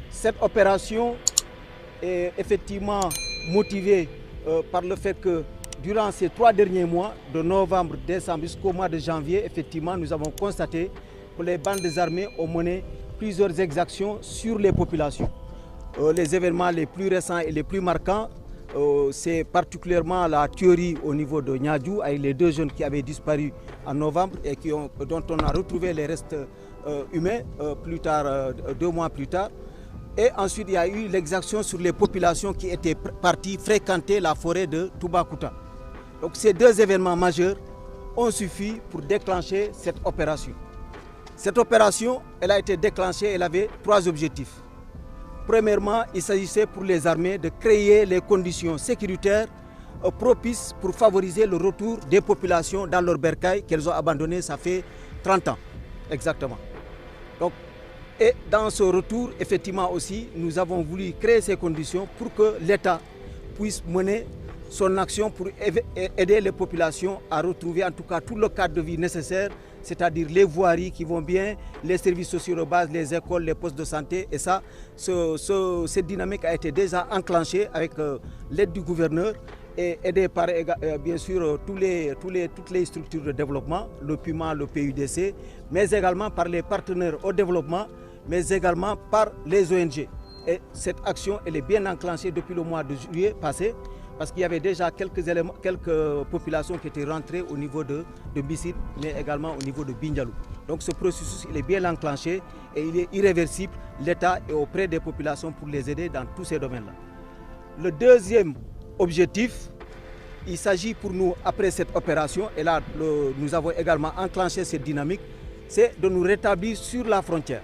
Cette opération est effectivement motivée par le fait que durant ces 3 derniers mois, de novembre, décembre jusqu'au mois de janvier, effectivement, nous avons constaté que les bandes armées ont mené plusieurs exactions sur les populations. Les événements les plus récents et les plus marquants, c'est particulièrement la tuerie au niveau de Niadjou avec les 2 jeunes qui avaient disparu en novembre et dont on a retrouvé les restes humains plus tard, 2 mois plus tard. Et ensuite, il y a eu l'exaction sur les populations qui étaient parties fréquenter la forêt de Toubacouta. Donc ces 2 événements majeurs ont suffi pour déclencher cette opération. Cette opération, elle a été déclenchée, elle avait 3 objectifs. Premièrement, il s'agissait pour les armées de créer les conditions sécuritaires propices pour favoriser le retour des populations dans leur bercail qu'elles ont abandonné, ça fait 30 ans exactement. Donc, et dans ce retour, effectivement aussi, nous avons voulu créer ces conditions pour que l'État puisse mener son action pour aider les populations à retrouver en tout cas tout le cadre de vie nécessaire, c'est-à-dire les voiries qui vont bien, les services sociaux de base, les écoles, les postes de santé. Et ça, cette dynamique a été déjà enclenchée avec l'aide du gouverneur et aidée par bien sûr toutes les structures de développement, le PUMA, le PUDC, mais également par les partenaires au développement, mais également par les ONG. Et cette action, elle est bien enclenchée depuis le mois de juillet passé, parce qu'il y avait déjà quelques populations qui étaient rentrées au niveau de Bissine, mais également au niveau de Bindjalou. Donc ce processus il est bien enclenché et il est irréversible. L'État est auprès des populations pour les aider dans tous ces domaines-là. Le deuxième objectif, il s'agit pour nous, après cette opération, et là nous avons également enclenché cette dynamique, c'est de nous rétablir sur la frontière.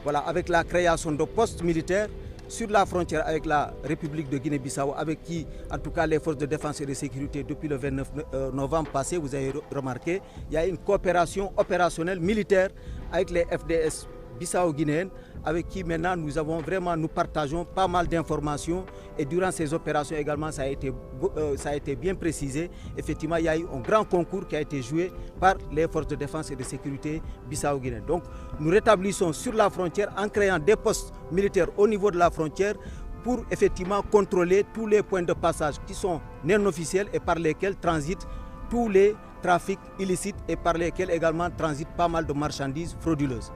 Voilà, avec la création de postes militaires sur la frontière avec la République de Guinée-Bissau, avec qui, en tout cas, les forces de défense et de sécurité, depuis le 29 novembre passé, vous avez remarqué, il y a une coopération opérationnelle militaire avec les FDS bissau-guinéennes, avec qui maintenant nous partageons pas mal d'informations. Et durant ces opérations également, ça a été bien précisé. Effectivement, il y a eu un grand concours qui a été joué par les forces de défense et de sécurité bissau-guinéennes. Donc, nous rétablissons sur la frontière en créant des postes militaires au niveau de la frontière pour effectivement contrôler tous les points de passage qui sont non officiels et par lesquels transitent tous les trafics illicites et par lesquels également transitent pas mal de marchandises frauduleuses.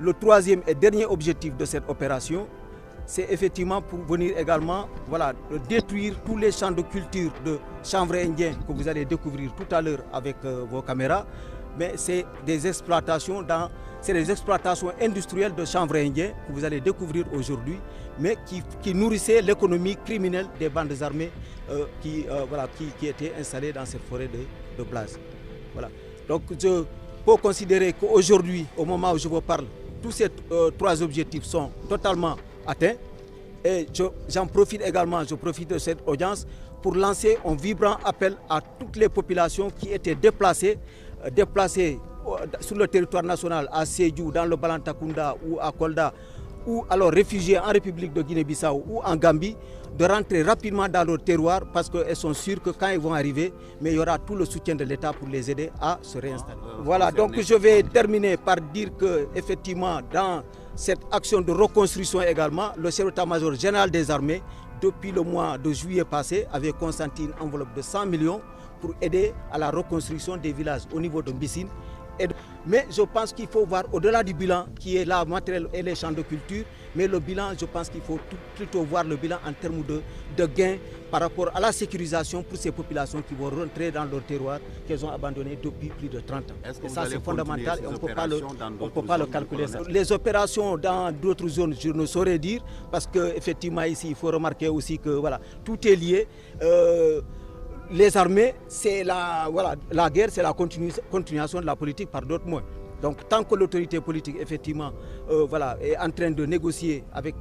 Le troisième et dernier objectif de cette opération, c'est effectivement pour venir également détruire tous les champs de culture de chanvre indien que vous allez découvrir tout à l'heure avec vos caméras. Mais c'est des exploitations industrielles de chanvre indien que vous allez découvrir aujourd'hui, mais qui nourrissaient l'économie criminelle des bandes armées qui étaient installées dans cette forêt de Blaze. Voilà. Donc je peux considérer qu'aujourd'hui, au moment où je vous parle, tous ces 3 objectifs sont totalement atteints. Et j'en profite également, je profite de cette audience pour lancer un vibrant appel à toutes les populations qui étaient déplacées sur le territoire national, à Sédhiou, dans le Balantakunda ou à Kolda, ou alors réfugiés en République de Guinée-Bissau ou en Gambie, de rentrer rapidement dans leur terroir parce qu'elles sont sûres que quand ils vont arriver, mais il y aura tout le soutien de l'État pour les aider à se réinstaller. Voilà, donc je vais terminer par dire que effectivement dans cette action de reconstruction également, le chef d'état-major général des armées, depuis le mois de juillet passé, avait consenti une enveloppe de 100 millions pour aider à la reconstruction des villages au niveau de Bissine. Mais je pense qu'il faut voir au-delà du bilan qui est là, matériel et les champs de culture, mais le bilan, je pense qu'il faut plutôt voir le bilan en termes de gains par rapport à la sécurisation pour ces populations qui vont rentrer dans leur terroir qu'elles ont abandonné depuis plus de 30 ans. Et ça c'est fondamental et on ne peut pas le calculer. Ça. Les opérations dans d'autres zones, je ne saurais dire, parce qu'effectivement ici, il faut remarquer aussi que voilà, tout est lié. Les armées, c'est la guerre, c'est la continuation de la politique par d'autres moyens. Donc tant que l'autorité politique effectivement est en train de négocier avec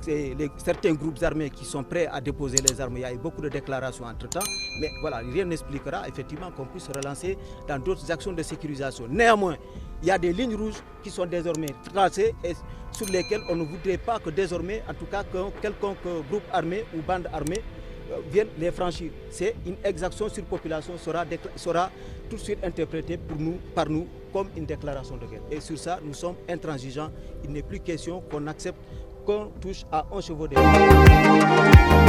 certains groupes armés qui sont prêts à déposer les armes, il y a eu beaucoup de déclarations entre-temps, mais voilà, rien n'expliquera effectivement qu'on puisse se relancer dans d'autres actions de sécurisation. Néanmoins, il y a des lignes rouges qui sont désormais tracées et sur lesquelles on ne voudrait pas que désormais, en tout cas, quelconque groupe armé ou bande armée viennent les franchir. C'est une exaction sur population sera tout de suite interprétée par nous comme une déclaration de guerre. Et sur ça, nous sommes intransigeants. Il n'est plus question qu'on accepte chacun touche à 1 chevaux d'élevage.